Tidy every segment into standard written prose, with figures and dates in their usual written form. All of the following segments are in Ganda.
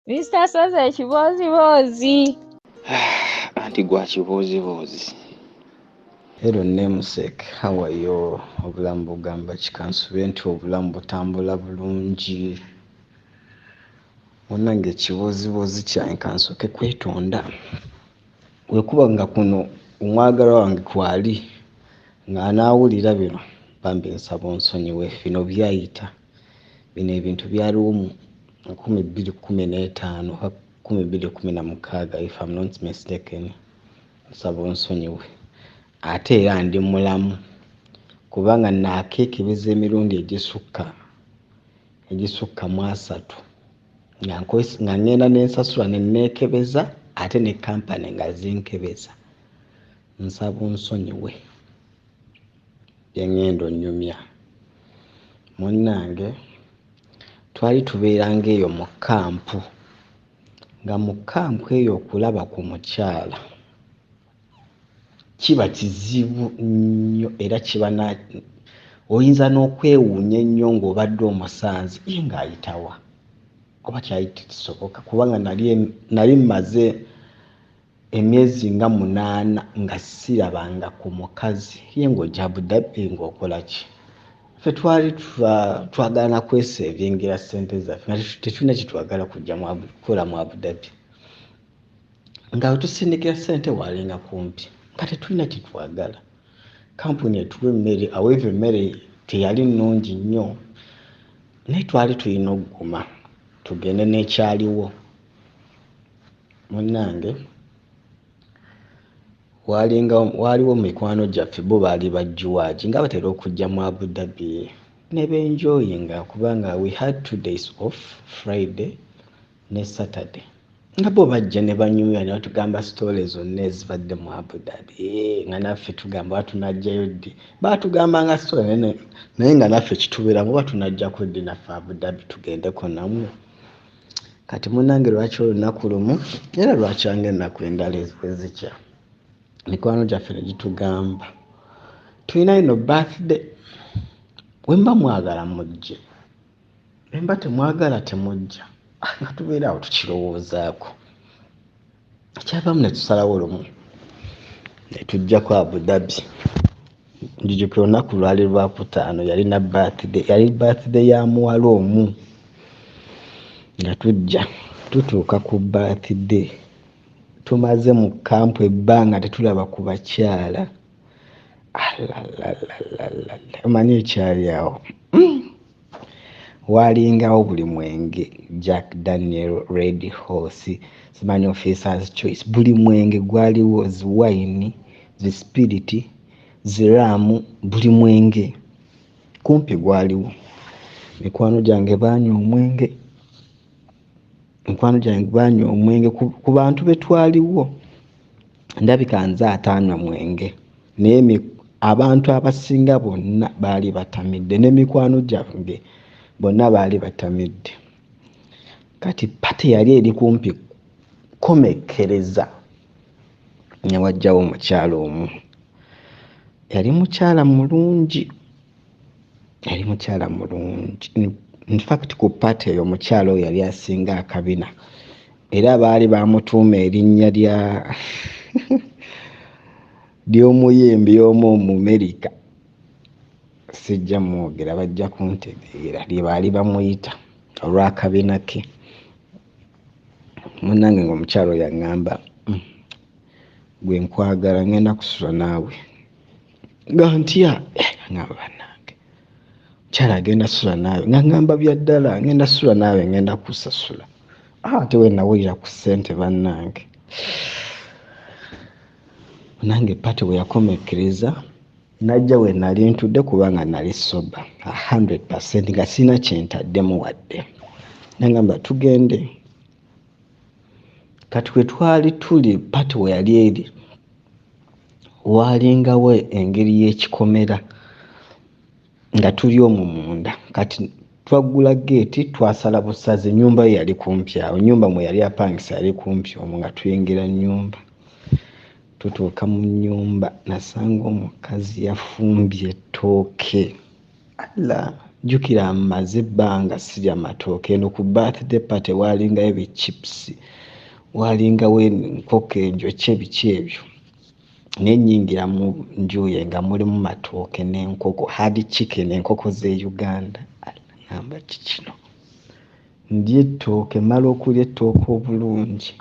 Mr. Soze kibozibozi. Anti gwa kibozibozi. Hello namesake, how are you? Obulamu bugamba kikansube nti obulamu butambula bulungi. Munange ekibozibozi kyange kansoke kwetonda. Wekuba nga kuno omwagalwa wange kwali nga anaawulira bino bambi nsaba onsonyiwe bino byayita. Bino ebintu byaliwo mu 2015 2016 if I'm not mistaken. Nsaba onsonyiwe. Ate era ndi mulamu kubanga nakeekebeza emirundi egisukka mu 3 nga ngenda nensasula neneekebeza ate ne kampani nga zinkebeza. Nsaba onsonyiwe byengendo nnyumya. Munnange twali tubeeranga eyo mu kampu, nga mu kampu eyo okulaba ku mukyala kiba kizibu nnyo era kiba oyinza n'okwewuunya ennyo ng'obadde omusanze ng'ayitawa oba kyali kisoboka kubanga nali mmaze emyezi nga 8 nga sirabanga ku mukazi ye ng'ojja Abu Dhabi ng'okola ki. Ffe twali twagala na kwesevingira ssente zaffe nga tetulina kitwagala kukola mu Abu Dhabi, nga wetusindikira ssente walinga kumpi nga tetulina kitwagala. Kampuni etuwa emmere aweeva emmere teyali nnungi nnyo naye twali tulina okuguma tugende n'ekyaliwo. Munnange waliwo mikwano gyaffe bo baali bajjuwaaji nga batera okujja mu Abu Dhabi ne benjoyinga kubanga we had 2 days off, Friday ne Saturday, nga bo bajja ne banyumya ne batugamba stories zonna ezibadde mu Abu Dhabi nga naffe tugamba batunajjayo ddi. Batugambanga story naye nga naffe kitubeeramu batunajjako ddi naffe Abu Dhabi tugendeko namwe. Kati munnange lwaki olunaku lumu era lwaki ange ennaku endala ezikya mikwano gyaffe ne gitugamba tulina ino birthday, wemba mwagala mujje, wemba temwagala temujja. Nga tubeera awo tukirowoozaako. Ekyavaamu ne tusalawo lumu ne tujjako Abu Dhabi. Njijukira olunaku lwali Lwakutaano, yali birthday ya muwala omu. Nga tutuuka ku birthday tumaze mu kampu ebbanga tetulaba ku bakyala. Omanyi ekyali awo walingawo buli mwenge, Jack Daniel, Red Horse, simanyi Officer's Choice, buli mwenge gwaliwo, ziwayini, zispiriti, ziramu, buli mwenge kumpi gwaliwo. Mikwano gyange banywa omwenge ku bantu betwaliwo. Ndabika nze ataanywa mwenge naye abantu abasinga bonna baali batamidde ne mikwano gyange bonna baali batamidde. Kati pate yali eri kumpi komekereza ne wajjawo omukyala omu. Yali mukyala mulungi. In fact ku pate eyo omukyala oyo yali asinga akabina era baali bamutuuma erinnya ly'omuyimbi omu mu America. Sijja mwogera bajja kuntegeera lye baali bamuyita olw'akabina ke. Munnange ng'omukyala oyo aŋŋamba gwe nkwagala ngenda kusula naawe. Nga ntya ngamba bannange mukyala agenda sula naawe nga ngamba bya ddala ngenda sula naawe ngenda kusasula. Ate we nawulira ku ssente bannange. Nange pate we yakomekereza najja we nali ntudde kubanga nali soba 100% nga sina kyentaddemu wadde. Nangamba tugende. Kati we twali tuli pate we yali eri walingawo engeri y'ekikomera nga tuli omwo munda. Kati twaggula geeti twasala busaze, ennyumba ye yali kumpi awo, ennyumba mwe yali apangisa yali kumpi omwo nga tuyingira nnyumba. Tutuuka mu nnyumba nasanga omukazi yafumbye ettooke. jjukira mmaze ebbanga sirya matooke eno ku birthday party waalingayo ebichips waalingawo enkoko enjokye biki ebyo naye nnyingira mu njuye nga mulimu matooke n'enkoko hard chicken enkoko z'e Uganda. Ngamba kikino ndya ettooke mala okulya ettooke obulungi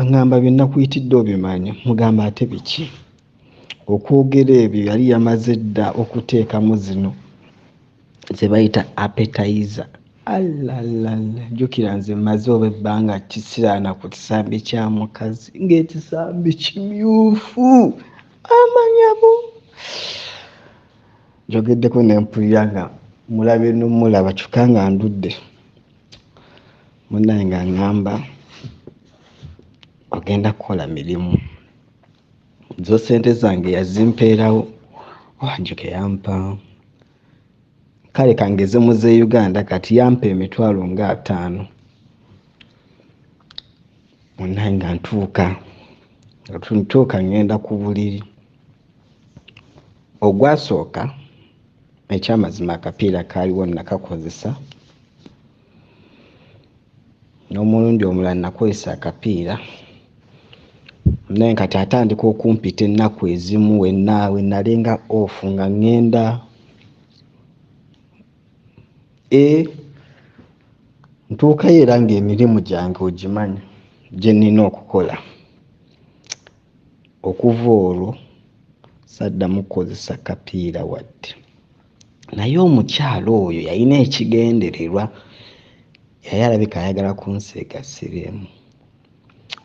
ngamba byonna kuyitidde obimanyi mugamba ate biki okwogera ebyo yali yamaze dda okuteekamu zino ze bayita appetizer. Jjukira nze mmaze oba ebbanga kisiraana ku kisambi kya mukazi ng'ekisambi kimyufu amanyamu njogeddeko ne mpulira nga mulabe n'omulaba kyokka nga ndudde munnaye nga ngamba ogenda kukola mirimu zo sente zange yazimpeerawo wanjuke yampa kale kangeze muze Uganda kati yampa emitwalo nga 5 munnaye nga ntuuka ngenda ku buliri ogwasooka ekyamazima akapiira kaaliwo nakakozesa n'omulundi omulala nakozesa akapiira naye kati atandika okumpita ennaku ezimu we nalenga ofu nga ngenda ntuukayo era ng'emirimu gyange ogimanyi gye nnina okukola okuva olwo saddamu kukozesa kapiira wadde. Naye omukyalo oyo yalina ekigendererwa yali alabika ayagala kunseegasiremu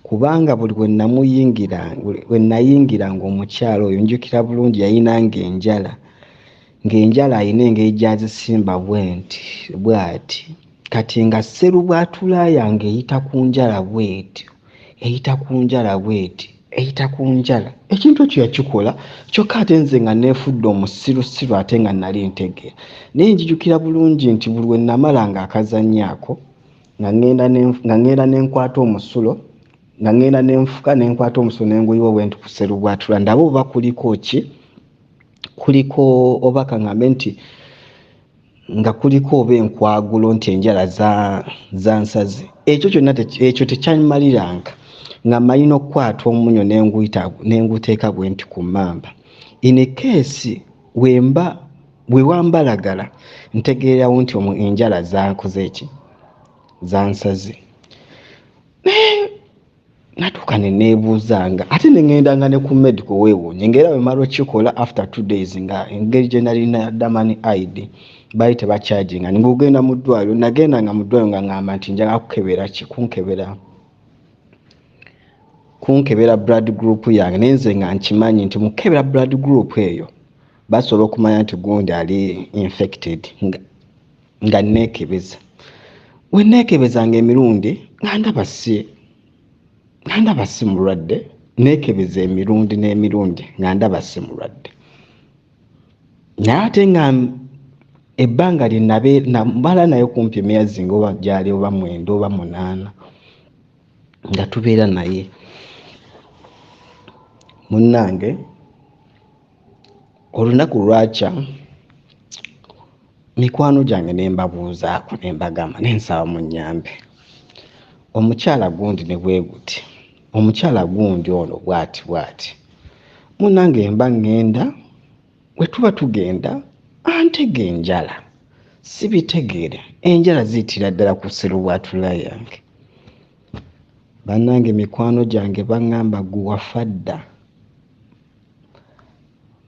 kubanga buli we nayingiranga omukyalo oyo njukira bulungi yayinanga ng'enjala alina engeri gy'azisimba bw'ati kati nga sserubwatula yange eyita ku njala ekintu ekyo yakikola kyokka ate nze nga neefudde omusirusiru ate nga nali ntegeera naye njijukira bulungi nti buli we namalanga akazannyaako nga ngenda nenkwata omusulo nga ngenda nenfuka nenkwata omusulo nenguyiwa bwe nti ku sserubwatula ndaba oba kuliko oba kaŋŋambe nti nga kuliko oba enkwagulo nti enjala zansaze ekyo kyonna ekyo tekyamaliranga nga mmalina okukwata omunyo nenguteeka bwe nti ku mmamba inekeesi bwe wambalagala ntegeerawo nti enjala zankoze eki zansaze natuuka ne neebuuzanga ate neŋŋendanga ne ku medical weewuunye ng'era bwe mala okikola after 2 days nga engeri gye nalina damani ID baali tebakyaginga ng'ogenda mu ddwaliro nagendanga mu ddwaliro nga ngamba nti njagala kukebera kunkebera blood group yange naye nze nga nkimanyi nti mukebera blood group eyo basobola okumanya nti gundi ali infected nga neekebeza we neekebezanga emirundi nga ndaba si mulwadde neekebeza emirundi n'emirundi nga ndaba si mulwadde naye ate nga ebbanga nambala naye kumpi emyezi ng'oba gyali oba 9 oba 8 nga tubeera naye munnange olunaku lwakya mikwano gyange ne mbabuuzaako ne mbagamba nensaba munnyambe omukyala gundi ne bwe guti omukyala gundi ono bwati munnange mba ngenda we tuba tugenda antega enjala sibitegeere enjala ziyitira ddala ku sserubwatula yange bannange mikwano gyange baŋŋamba guwafa dda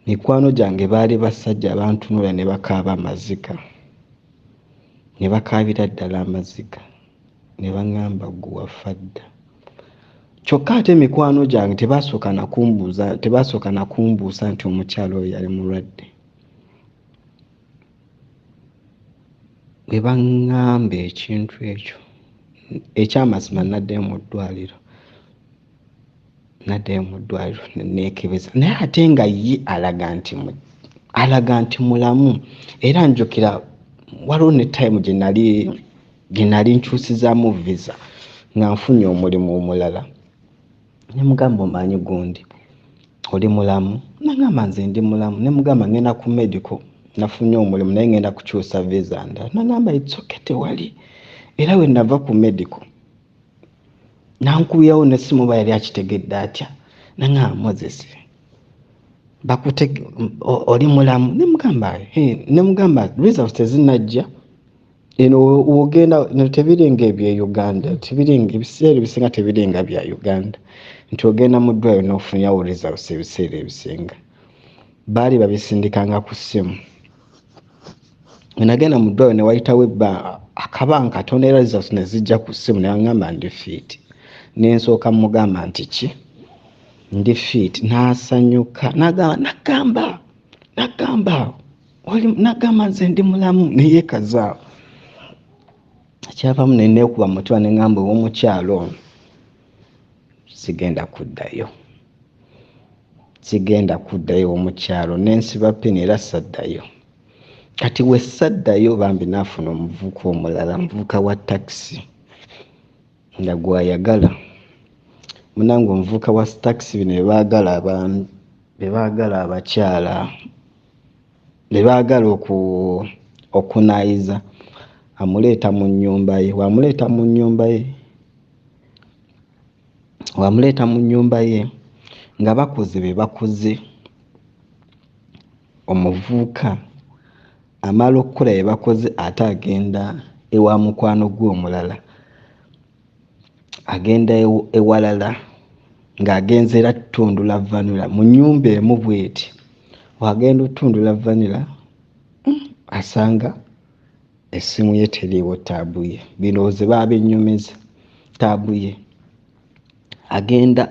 mikwano gyange baali basajja abantunula ne bakaaba amaziga ne bakaabira ddala amaziga ne baŋŋamba guwafa dda kyokka ate mikwano gyange tebasooka nakumbuusa nti omukyalo oyo yali mulwadde bwe baŋŋamba ekintu ekyo ekyamazima naddayo mu ddwaliro neekebeza naye ate nga ye alaga nti mulamu era njukira waliwo ne time gye nali nkyusizaamu visa nga nfunye omulimu omulala ne mugamba omanyi gundi oli mulamu nangamba nze ndi mulamu ne mugamba ngenda ku medical nafunye omulimu naye ngenda kukyusa visa ndala. Nagamba it's okay, tewali. Era we nava ku medical nankubirawo n'essimu ba yali akitegedde atya. Nangamba Moses, oli mulamu? Nemugamba results tezinnajja. Ogenda tebiringa ebyo Uganda, ebiseera ebisinga tebiringa bya Uganda, nti ogenda mu ddwaliro n'ofunyawo results ebiseera ebisinga. Baali babisindikanga ku ssimu. Nagenda mu ddwaliro ne wayitawo akabanga katono era results ne zijja ku ssimu, ne ngamba ndi fit. N'ensooka mugamba nti ki? Ndi fit. N'asanyuka nagamba nze ndi mulamu, ne yeekazaawo. Kyavamu ne neekuba mutima ne ngamba ow'omukyalo ono sigenda kuddayo omukyalo, n'ensiba pini era saddayo. Kati we saddayo bambi naafuna omuvubuka omulala, muvubuka wa taxi nga gwayagala. Munange omuvubuka wa taxi bino bebaagala abakyala, bebaagala okunaayiza. Amuleeta mu nnyumba ye nga bakoze be bakoze. Omuvubuka amala okukola bye bakoze ate agenda ewa mukwano gwe omulala, agenda ewalala ng'agenze era tutundula vanilla mu nnyumba emu bw'eti. Wagenda otundula vanilla asanga essimu ye teriiwo, taabu ye. Bino ze baabinnyumiza, taabu ye. Agenda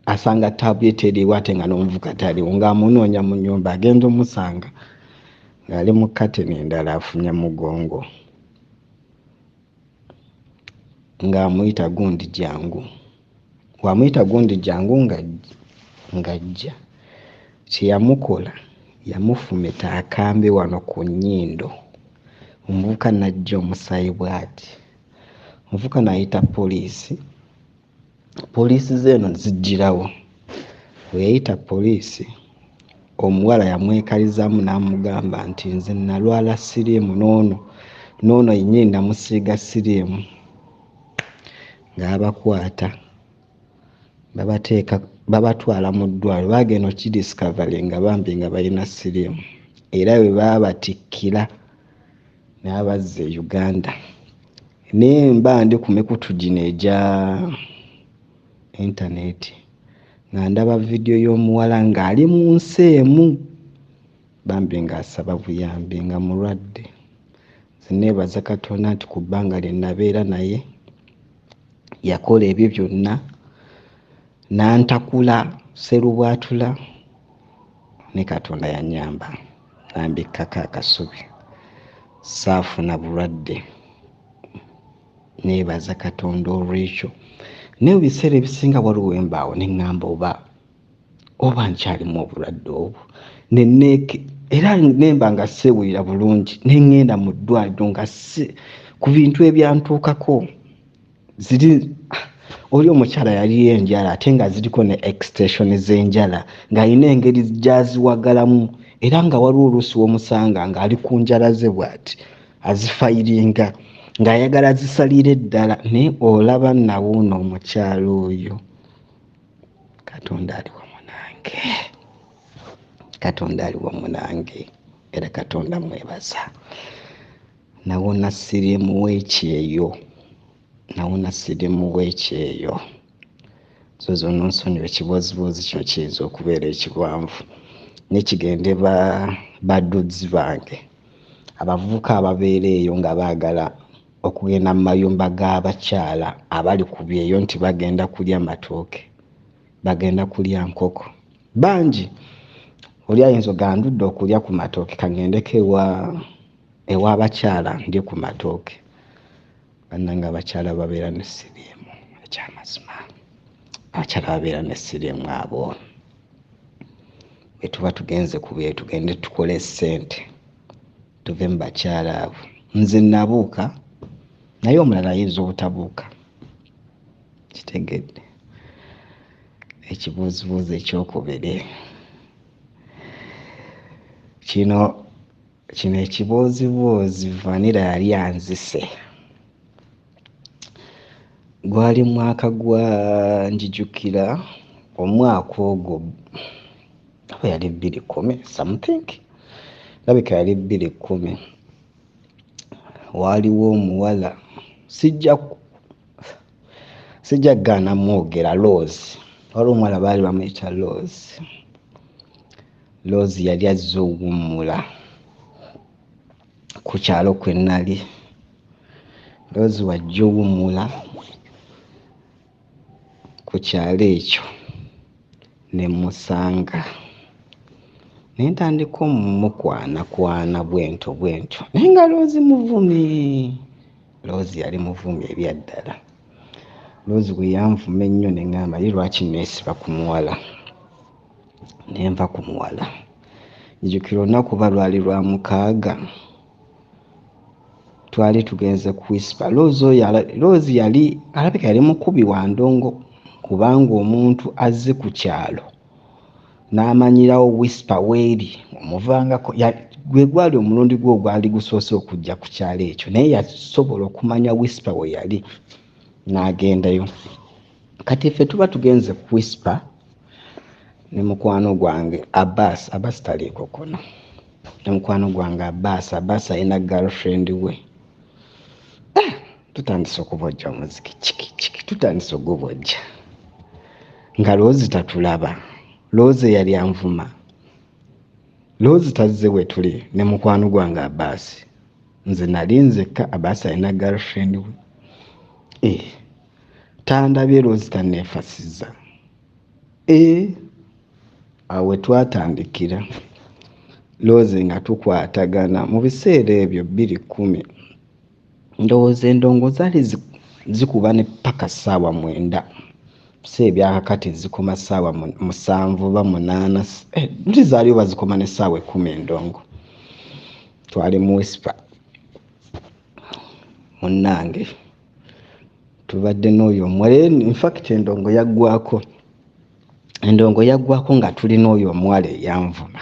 asanga taabu ye teriiwo ate nga n'omuvubuka taliiwo, ng'amunoonya mu nnyumba. Agenda omusanga ng'ali mu kateni endala afunye mugongo, ng'amuyita gundi jangu. Wamuyita gundi jangu ng'ajja. Kyeyamukola yamufumita akambe wano ku nnyindo. Omuvubuka n'ajja omusaayi bw'ati. Omuvubuka n'ayita poliisi. Poliisi zeeno zijjirawo. We yayita poliisi, omuwala yamwekalizaamu n'amugamba nti nze nalwala siriimu, n'ono yennyini namusiiga siriimu. Ng'abakwata babatwala mu ddwaliro. Baagenda okidiscavalinga bambi nga balina siriimu, era bwe baabatikkira n'abazza e Uganda. Naye mba ndi ku mikutu gino egya intaneti nga ndaba vidiyo y'omuwala ng'ali mu nsi emu bambi ng'asaba buyambi nga mulwadde. Neebaza Katonda nti ku bbanga lye nabeera naye yakola ebyo byonna n'antakula serubwatula, ne Katonda yannyamba n'ambikkako akasubi, saafuna bulwadde. Neebaza Katonda olw'ekyo. Naye ebiseera ebisinga waliwo embaawo ne ŋŋamba oba nkyalimu obulwadde obwo, era nemba nga seewulira bulungi, ne ŋŋenda mu ddwaliro nga ku bintu ebyantuukako oli omukyala yali enjala ate nga ziriko ne extension z'enjala ng'alina engeri gy'aziwagalamu, era nga waliwo oluusi w'omusanga ng'ali ku njala ze bw'ati azifayiringa ng'ayagala zisalire ddala. Naye olaba nawuuna omukyala oyo. Katonda ali wamu nange, era Katonda mwebaza. Nawuuna siriimu w'ekyeyo. So zonna nsonyiwa ekibooziboozi kino kiyinza okubeera ekiwanvu. Nekigende badduzi bange, abavubuka ababeera eyo nga baagala okugenda mu mayumba g'abakyala abali ku byeyo nti bagenda kulya matooke, bagenda kulya nkoko. Bangi oli ayinza ogandudde okulya ku matooke, kaŋŋendeko ew'abakyala ndi ku matooke. Bannange abakyala babeera ne siriimu ekyamazima. Abakyala babeera ne siriimu abo. Bwe tuba tugenze ku byeyo tugende tukole ssente tuve mu bakyala abo. Nze nabuuka naye omulala ayinza obutabuuka. Kitegedde. Ekibuuzibuuzi ekyokubiri kino kino ekiboozibozi vanilla yali anzise. Gwali mwaka gwa njijukira omwaka ogwo oba yali 2010 something, labika yali 2010. Waaliwo omuwala sijja gaana mwogera Rose. Waliwo omuwala baali bamuyita Rose. Rose yali azze owummula ku kyalo kwe nnali. Rose wajja owummula ku kyalo ekyo ne musanga. Ne ntandika omukwana bwento. Naye nga Rose muvumi. Rose yali muvumi ebyaddala. Rose bwe yanvuma ennyo ne ŋŋamba ye lwaki neesiba ku muwala. Ne nva ku muwala. Njijukira olunaku ba lwali lwa 6 twali tugenze ku whisper. Rose yali alabika yali mukubi wa ndongo, kubanga omuntu azze ku kyalo n'amanyirawo whisper weeri omuvangako. Gwe gwali omulundi gwe ogwali gusoose okujja ku kyalo ekyo, naye yasobola okumanya whisper we yali n'agendayo. Kati ffe tuba tugenze ku whisper ne mukwano gwange Abbas taliiko kono. Ne mukwano gwange Abbas alina girlfriend we. Tutandise okubojja omuziki chiki tutandise ogubojja nga Rose tatulaba. Rose yali anvuma. Rose tazze we tuli ne mukwano gwange Abbas. Nze nali nzekka, Abbas alina girlfriend we. Tandabye Rose taneefasiza. Awe twatandikira Rose nga tukwatagana mu biseera ebyo 2010. Ndowooza endongo zaali zikuba ne paka ssaawa 9. Biseera ebyakakati zikoma ssaawa 7 oba 8. Nti zaaliyo bazikoma ne ssaawa 10 endongo. Twali mu whisper. Munnange tubadde n'oyo omuwala. In fact endongo yaggwako nga tuli n'oyo omuwala eyanvuma.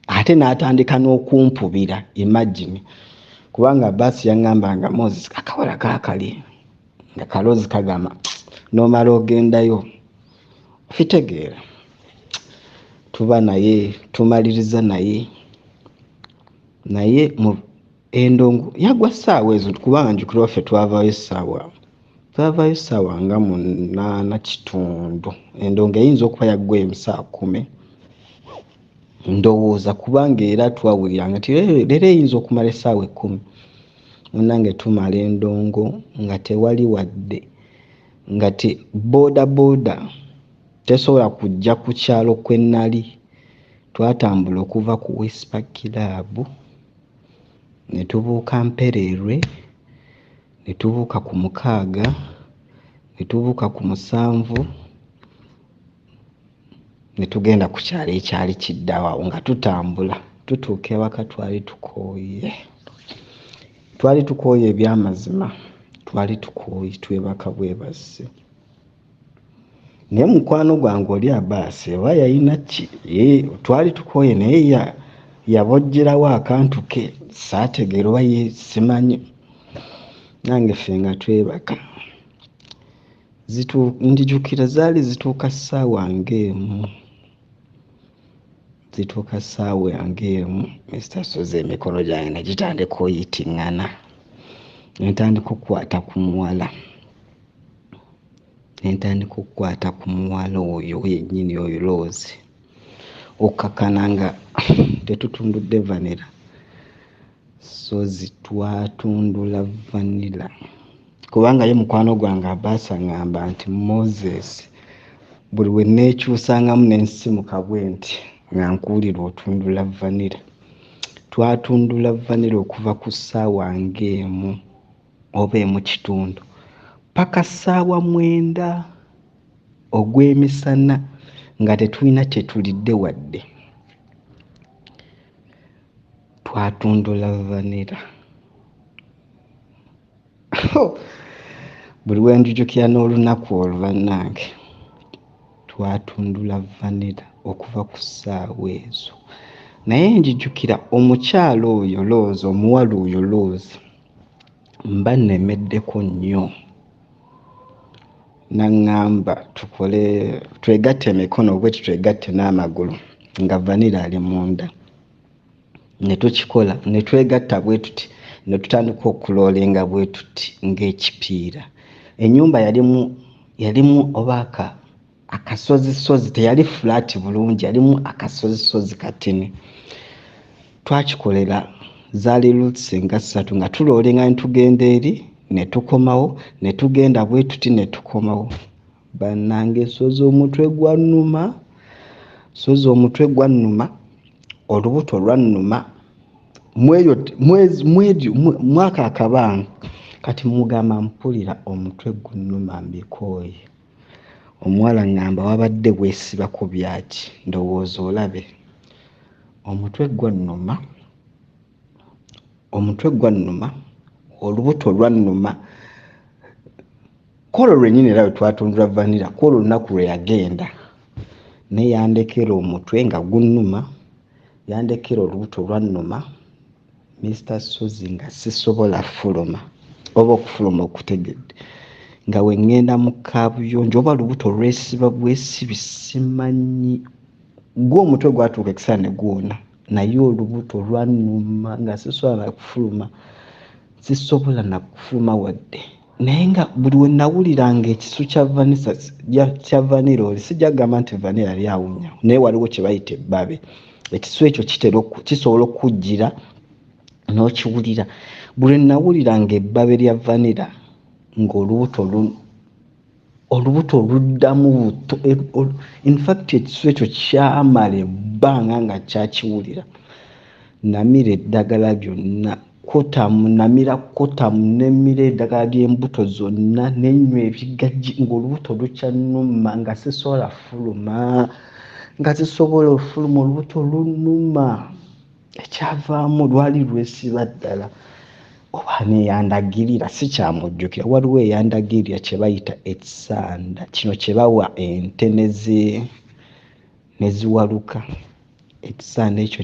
Ate n'atandika n'okumpubira, imagine. Kubanga basi yaŋŋambanga Moses akawala kaakali nga Kalozi kagamba n'omala ogendayo fitegeera. Tuba naye tumaliriza naye mu endongo yagwa ssaawa ezo, kubanga njukira ffe twavaayo ssaawa nga 8:30. Endongo eyinza okuba yaggwa saa 10 ndowooza, kubanga era twawuliranga nti leero eyinza okumala essaawa 10. Munnange tumala endongo nga tewali wadde nga boda tesobola kujja ku kyalo kwe nnali. Twatambula okuva ku Whisper Club ne tubuuka Mpererwe, ne tubuuka ku 6, ne tubuuka ku 7, ne tugenda ku kyalo ekyali kiddawo nga tutambula tutuuka ewaka. Twali tukooye ebyamazima, twali tukooye twebaka bwebasse. Naye mukwano gwange oli Abbas oba yalina ki? Twali tukooye naye yabojjerawo akantu ke, saategeera oba ye simanyi. Nange ffe nga twebaka. Njijukira zaali zituuka ssaawa ng'emu. Mr. Soze emikono gyange ne gitandika oyitiŋŋana. Ne ntandika okukwata ku muwala oyo yennyini oyo Rose. Okkakkana nga tetutundudde vanilla. Sozi twatundula vanilla. Kubanga ye mukwano gwange Abbas aŋŋamba nti Moses buli we neekyusangamu n'ensimuka bwe nti nga nkuwulira otundula vanilla. Twatundula vanilla okuva ku ssaawa ng'emu oba 1:30 paka ssaawa 9 ogw'emisana nga tetulina kye tulidde wadde. Twatundula vanilla. Buli we njujukira n'olunaku olwo bannange, twatundula vanilla okuva ku ssaawa ezo naye njijjukira omukyalo oyo Loozi, omuwala oyo Loozi mba nnemeddeko nnyo. Naŋŋamba tukole twegatte emikono bwe twegatte n'amagulu nga vanira ali munda. Ne tukikola ne twegatta bwe tuti ne tutandika okuloolenga bwe tuti ng'ekipiira. Ennyumba yalimu oba akasozisozi, teyali fulaati bulungi, yalimu akasozisozi katini. Twakikolera zaali roots nga 3 nga tuloolenga ne tugenda eri ne tukomawo, ne tugenda bwe tuti ne tukomawo. Bannange sozi omutwe gwannuma, olubuto lwannuma, mwaka akabanga kati mugamba mpulira omutwe gunnuma mbikooye. Omuwala ngamba wabadde weesibako byaki, ndowooza olabe. Omutwe gwannuma, olubuto lwannuma. Kolo lwennyini era we twatundula vanira, kolo olunaku lwe yagenda naye yandekera omutwe nga gunnuma, yandekera olubuto lwannuma. Mr. Sozi nga sisobola fuluma oba okufuluma okutegedde nga we ŋŋenda mu kaabuyonjo oba lubuto lwesiba bwesibi simanyi. Gw'omutwe gwatuuka ekisala ne gwona naye olubuto lwannuma nga sisobola na kufuluma wadde. Naye nga buli we nawuliranga ekisu kya vanira oli sijja kugamba nti vanira yali awunya, naye waliwo kye bayita ebbabe. Ekisu ekyo kisobola okujjira n'okiwulira. Buli we nawuliranga ebbabe lya vanira ng'olubuto luddamu buto. In fact ekisu ekyo kyamala ebbanga nga kyakiwulira. Namira eddagala byonna, namira kotamu, nemmira eddagala ly'embuto zonna, nenywa ebigajji ng'olubuto lukyannuma nga sisobola fuluma, olubuto lunnuma. Ekyavaamu lwali lwesiba ddala. Oba neyandagirira sikyamujjukira, waliwo eyandagirira kye bayita ekisanda, kino kye bawa ente ne ziwaluka. Ekisanda ekyo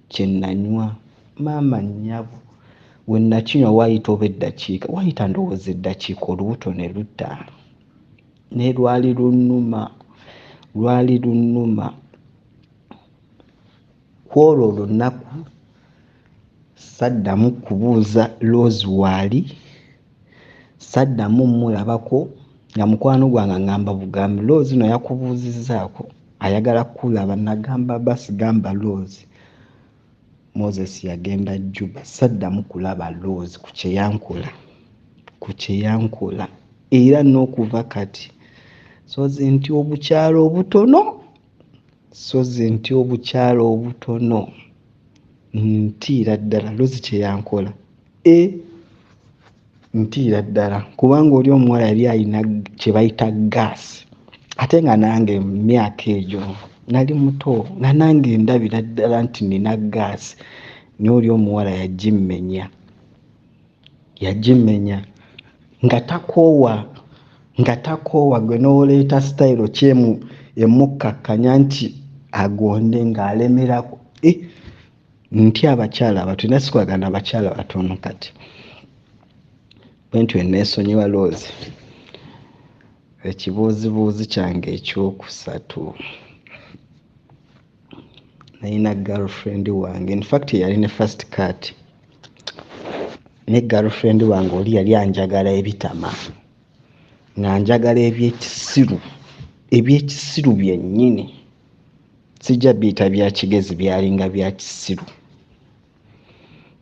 kye nanywa. Maama nnyabo we nakinywa waayita oba eddakiika, waayita ndowooza eddakiika, olubuto ne lutta. Naye lwali lunnuma. Kwolwo olunaku saddamu kubuuza Loozi waali, saddamu mulabako, nga mukwano gwange ngamba bugambi. Loozi no yakubuuzizzaako ayagala kulaba. Nagamba basi gamba Loozi. Moses yagenda Juba, saddamu kulaba Loozi ku kye yankola. Era n'okuva kati Sozi nti obukyalo obutono, ntiira ddala Loozi kye yankola. Ntiira ddala kubanga oli omuwala yali alina kye bayita gaasi, ate nga nange mu myaka egyo nali muto nga nange ndabira ddala nti nina gaasi. Naye oli omuwala yagimmenya nga takoowa gwe n'oleeta sitayiro kyemu emukkakkanya nti agonde ng'alemerako. Nti abakyala abatuna sikwagana abakyala batono kati. Bwentyo neesonyiwa Loozi. Ekibuuzibuuzi kyange ekyokusatu, nalina girlfriend wange, in fact yali ne first cut. Ne girlfriend wange oli yali anjagala ebitama, ng'anjagala ebyekisiru byennyini. Sijja biyita bya kigezi, byalinga bya kisiru.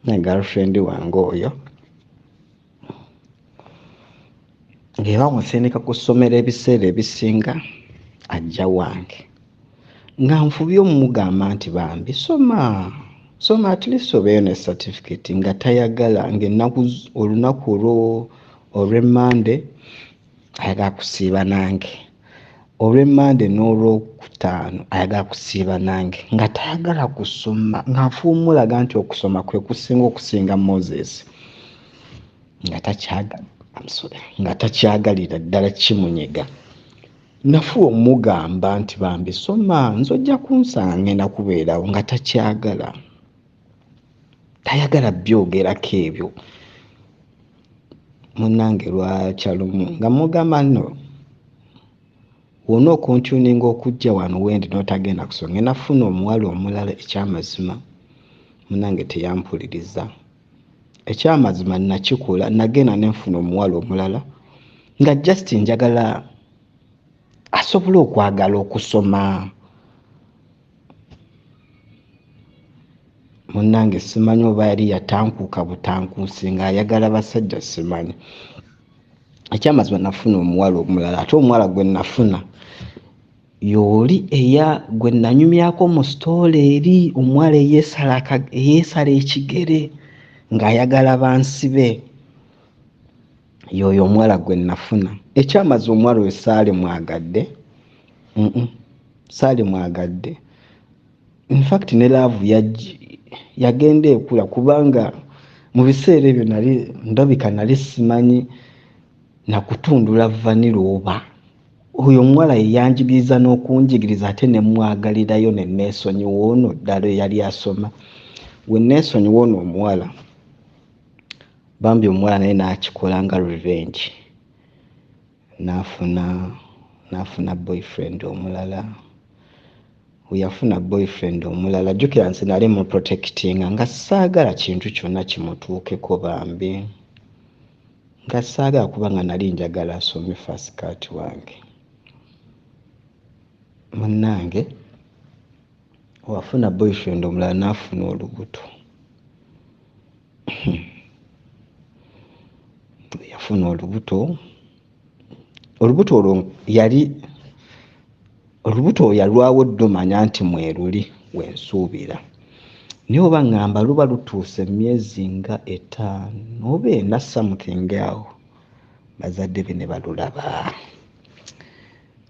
Ne girlfriend wange oyo ng'eba musindika ku ssomero ebiseera ebisinga ajja wange, nga nfubye omugamba nti bambi soma at least obeeyo ne certificate, nga tayagala. Olunaku olw'Emmande ayagala kusiiba nange, olw'Emmande n'olwokutaano ayagala kusiiba nange, nga tayagala kusoma, nga nfuumulaga nti okusoma kwe kusinga okusinga Moses, nga takyagalira ddala kimunyega. nafuwa omugamba nti bambi soma nzojja kunsanga ngenda kubeerawo nga takyagala, tayagala byogerako ebyo. Munnange lwakyalumu nga mugamba nno wona okuntuninga okujja wano wendi n'otagenda kusonga nafuna omuwala omulala. Ekyamazima munnange teyampuliriza. Ekyamazima nakikola, nagenda nenfuna omuwala omulala nga just njagala asobole okwagala okusoma. Munnange simanyi oba yali yatankuuka butankuusi ng'ayagala basajja, simanyi. Ekyamazima nafuna omuwala omulala, ate omuwala gwe nafuna y'oli gwe nanyumyako mu sitoola eri, omuwala eyeesala ekigere ng'ayagala bansibe. Y'oyo omuwala gwe nafuna. Ekyamazima omuwala oyo saali mwagadde, saali mwagadde. In fact ne laavu yagenda ekula, kubanga mu biseera ebyo ndabika nali simanyi nakutundula vanilla oba. Oyo omuwala yeyanjigiriza n'okunjigiriza ate ne mwagalirayo ne neesonyiwa ono ddala yali asoma. We neesonyiwa ono omuwala, bambi omuwala naye n'akikola nga revenge. N'afuna boyfriend omulala. We yafuna boyfriend omulala, jjukira nze nali mu protectinga nga saagala kintu kyonna kimutuukeko bambi. Nga saagala kubanga nali njagala asome first cut wange. Munnange wafuna boyfriend omulala n'afuna olubuto. Yafuna olubuto olwo olubuto yalwawo ddomanya nti mweruli wensuubira. Naye oba ngamba luba lutuuse emyezi nga 5 oba 4 something awo, bazadde be ne balulaba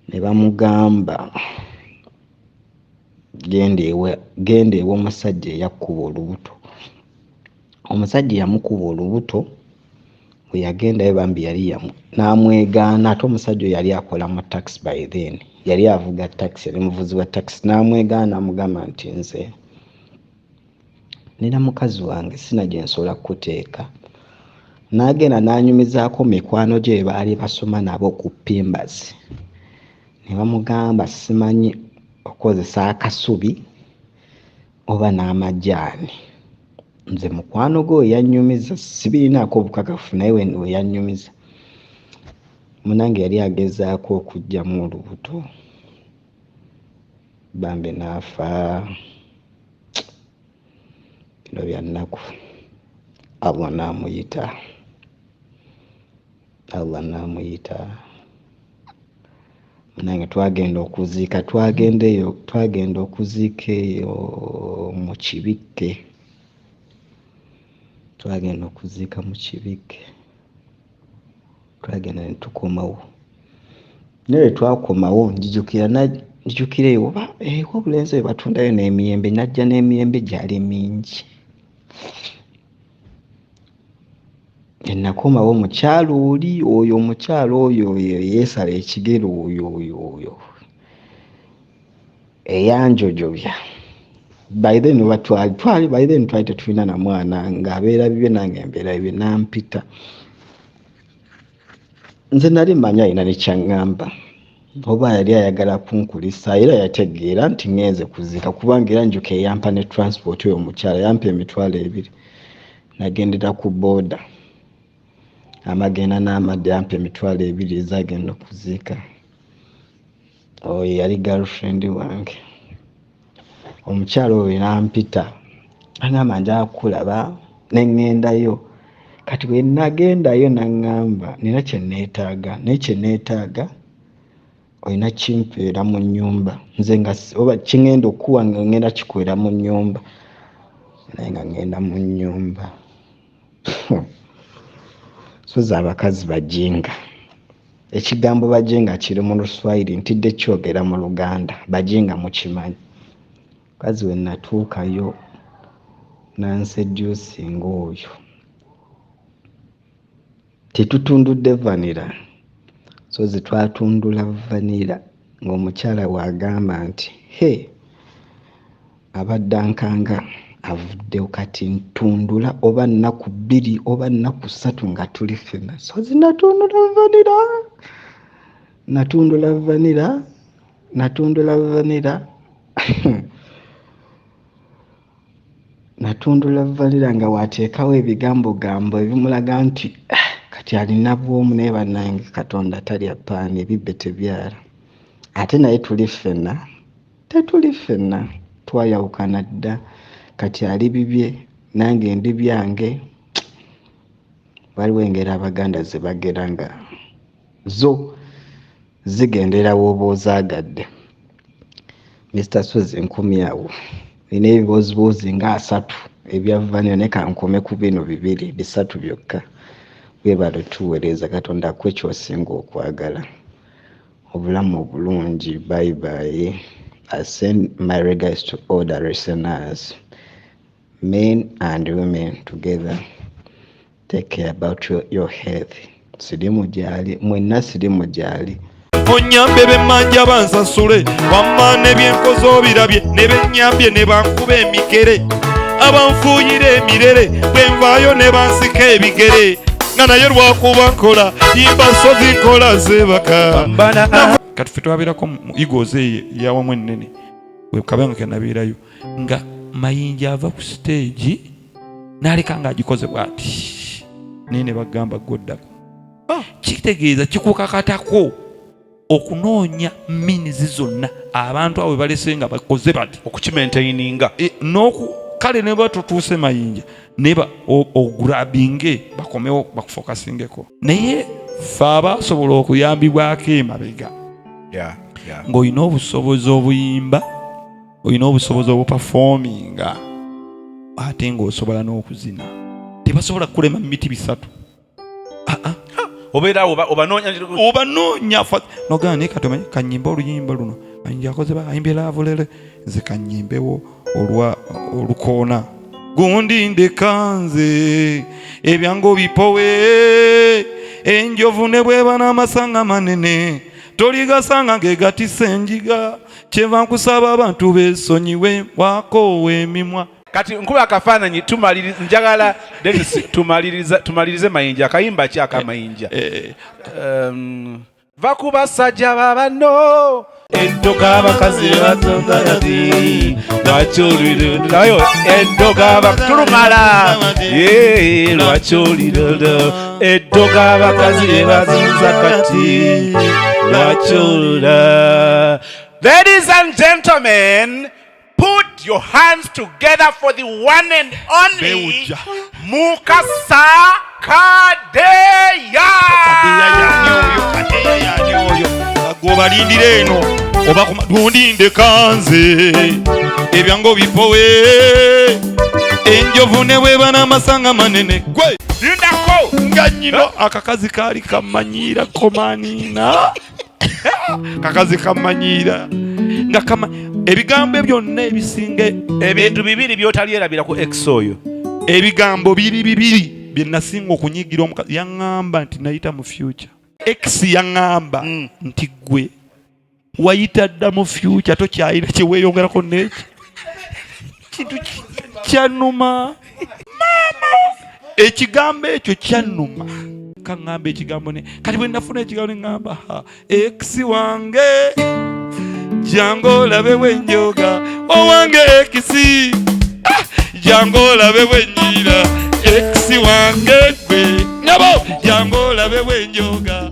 ne bamugamba genda ewa omusajja eyakkuba olubuto. Omusajja yamukuba olubuto, bwe yagendayo bambi yali n'amwegaana. Ate omusajja oyo yali akola mu taxi by then, yali avuga taxi, yali muvuzi wa taxi. N'amwegaana amugamba nti nze nina mukazi wange sina gye nsobola kuteeka. N'agenda n'anyumizaako mikwano gye baali basoma nabo ku Pimbazi. Ne bamugamba simanyi okozesa akasubi oba n'amajaani. Nze mukwano gwe yanyumiza, sibiinaako obukakafu, naye we yanyumiza. Munange yali agezaako okuggyamu olubuto, bambi n'afa. Bino bya nnaku. Allah n'amuyita. Munange twagenda okuziika eyo mu Kibikke. Twagenda ne tukomawo. Naye twakomawo njijukira eyo oba obulenzi bwe batundayo n'emiyembe, najja n'emiyembe gyali mingi. Nakomawo omukyalo oli, omukyalo oyo yeesala ekigere oyo eyanjojobya. By then twali tetulina na mwana, ng'abeera bibye nange mbeera bibye, nampita. Nze nali mmanyi alina ne kyaŋŋamba, oba yali ayagala kunkulisa, era yategeera nti ngenze kuziika, kubanga era njuka eyampa ne transport oyo omukyala yampa $2,000. Nagendera ku booda, amagenda n'amadde yampa $2,000 ezagenda okuziika. Oyo yali girlfriend wange. Omukyala oyo nampita, agamba njagala kukulaba, ne ŋŋendayo. Kati bwe nagendayo n'aŋŋamba nina kye neetaaga, naye kye neetaaga olina kimpeera mu nnyumba. Nze nga oba kiŋŋenda okuwa nga ŋŋenda kikwera mu nnyumba, naye nga ŋŋenda mu nnyumba. Sozi abakazi bajinga. Ekigambo bajinga kiri mu Luswayiri, ntidde kyogera mu Luganda. Bajinga mukimanyi. Mukazi we natuukayo nanseducinga oyo. Tetutundudde vanilla. so zitwatundula vanira ng'omukyala wagamba nti he abadde ankanga avuddewo kati ntundula oba nnaku 2 oba nnaku 3 nga tuli ffenna so natundula vanira nga wateekawo ebigambo ebimulaga nti kati alina bwomu naye bannange Katonda talya paani ebibbe tebyala ate naye tetuli ffenna twayawukana dda kati ali bibye nange ndi byange. Waliwo engeri Abaganda ze bagera nga zo zigendera w'oba ozaagadde. Mr. Suze nkumi awo nina ebibooziboozi nga 3 ebyavvanyo ne kankome ku bino 2 3 byokka. Weebale tuweereza Katonda akuwe ky'osinga okwagala, obulamu obulungi. Bye bye. I send my regards to all the listeners, men and women together. Take care about your health. Sirimu gyali, mwenna sirimu gyali. Onyambe bemmanja bansasule wamma nebyenkozo birabye ne bennyambye ne bankuba emigere abanfuuyira emirere bwe nvaayo ne bansika ebigere nga naye lwakuba nkola yimba sozi nkola zeebaka kati ffe twabeerako mu Eagles yawamu ennene wekabanga kenabeerayo nga Mayinja ava ku stage n'aleka ng'agikoze bw'ati naye ne bagamba gwoddako kitegeeza kikukakatako okunoonya minizi zonna abantu abo balese nga bakoze bati okukimaintaininga kale ne batutuuse Mayinja ne ogurabinge bakomewo bakufokasingeko naye ffe abasobola okuyambibwako emabega ng'olina obusobozi obuyimba olina obusobozi obupafominga ate ng'osobola n'okuzina tebasobola kukulema miti 3 obeera obanoonya nogana naye katomanyi kanyimba oluyimba luno Mayinja akoze bayimbe laavulere nze kanyimbewo olukoona gundi ndekanze ebyango bipowe enjovu ne bweba n'amasanga manene toligasanga ngegatisa enjiga kyeva nkusaba abantu beesonyiwe wakoowa emimwa. Kati nkuba akafaananyi njagala tumalirize Mayinja akayimba ki aka Mayinja va ku basajja babano eddoga abakazi batonda yati lwakyoliro eddoga tulumala lwakyoliro eddoga abakazi bazunza kati lwakyolira. Ladies and gentlemen, put your hands together for the one and only Mukasa Kadeya. Gobalindira eno oba gundi ndekanze ebyango bipowe enjovu ne bweba n'amasanga manene gwe lindako nga nnyino akakazi kaali kamanyiira komanina kakazi kamanyiira nga ebigambo byonna ebisinga ebintu 2 byotalyerabira ku X oyo ebigambo 2 bye nasinga okunyigira omukazi yaŋŋamba nti nayita mu future. X yaŋŋamba nti gwe wayita dda mu future tokyayina kyeweeyongerako neki kintu kyannuma mama ekigambo ekyo kyannuma kaŋŋamba ekigambo kati bwe nafuna ekigambo neŋŋamba X wange jango olabe bwenjoga owange X jango olabe bwenyiira X wange gwe nabo jango olabe bwenjoga